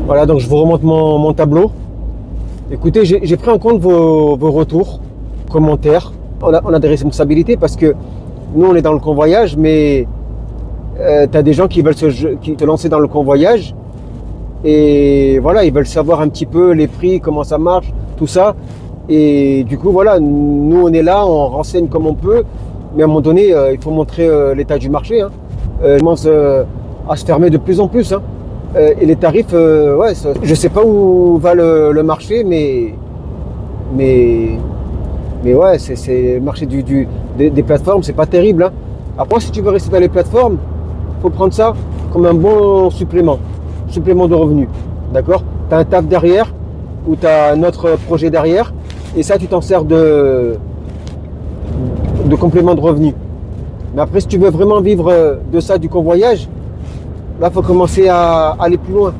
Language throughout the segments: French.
Voilà, donc je vous remonte mon tableau. Écoutez, j'ai pris en compte vos retours, commentaires. On a des responsabilités parce que nous, on est dans le convoyage, mais tu as des gens qui veulent qui te lancer dans le convoyage. Et voilà, ils veulent savoir un petit peu les prix, comment ça marche, tout ça. Et du coup, voilà, nous, on est là, on renseigne comme on peut. Mais à un moment donné, il faut montrer l'état du marché. Hein. Je commence à se fermer de plus en plus. Hein. Et les tarifs, ouais, je ne sais pas où va le marché, mais ouais, c'est le marché des plateformes, c'est pas terrible. Hein. Après, si tu veux rester dans les plateformes, il faut prendre ça comme un bon supplément de revenus. D'accord? Tu as un taf derrière ou tu as un autre projet derrière et ça, tu t'en sers de complément de revenus. Mais après, si tu veux vraiment vivre de ça, du convoyage, là, il faut commencer à aller plus loin.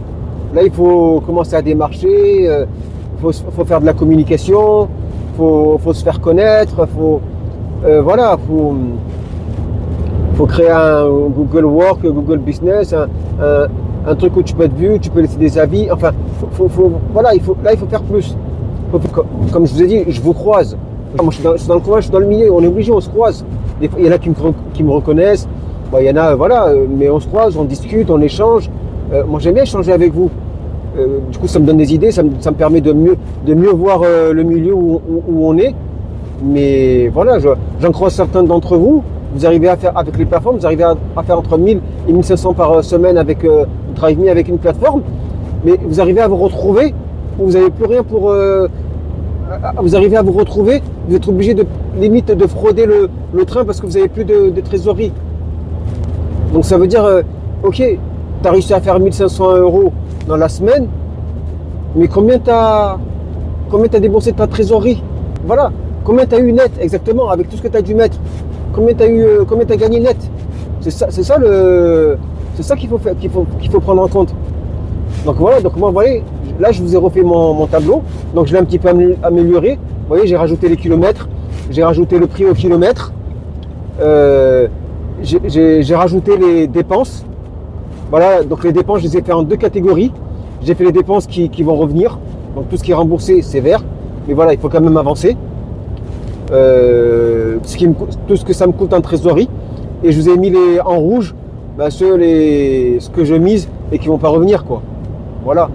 Là, il faut commencer à démarcher, faut faire de la communication, faut se faire connaître, voilà, faut créer un Google Work, Google Business, un truc où tu peux être vu, tu peux laisser des avis. Enfin, voilà, il faut faire plus. Comme je vous ai dit, je vous croise. Moi, je suis dans le coin, je suis dans le milieu, on est obligé, on se croise. Il y en a qui me reconnaissent, bon, il y en a, voilà, mais on se croise, on discute, on échange. Moi, j'aime bien échanger avec vous. Du coup, ça me donne des idées, ça me permet de mieux voir le milieu où on est. Mais voilà, j'en croise certains d'entre vous. Vous arrivez à faire, avec les plateformes, vous arrivez à faire entre 1000 et 1500 par semaine avec DriveMe, avec une plateforme. Mais vous arrivez à vous retrouver, vous n'avez plus rien pour... vous arrivez à vous retrouver, vous êtes obligé limite de frauder le train parce que vous n'avez plus de trésorerie. Donc ça veut dire, ok, tu as réussi à faire 1500 € dans la semaine, mais combien tu as déboursé de ta trésorerie? Voilà, combien tu as eu net exactement avec tout ce que tu as dû mettre? Combien tu as gagné net? C'est ça qu'il faut prendre en compte. Donc voilà, donc moi, vous voyez, là je vous ai refait mon tableau, donc je l'ai un petit peu amélioré. Vous voyez, j'ai rajouté les kilomètres, j'ai rajouté le prix au kilomètre, j'ai rajouté les dépenses. Voilà, donc les dépenses, je les ai fait en deux catégories. J'ai fait les dépenses qui vont revenir, donc tout ce qui est remboursé, c'est vert, mais voilà, il faut quand même avancer. Tout ce que ça me coûte en trésorerie, et je vous ai mis en rouge ce que je mise et qui vont pas revenir, quoi. Voilà.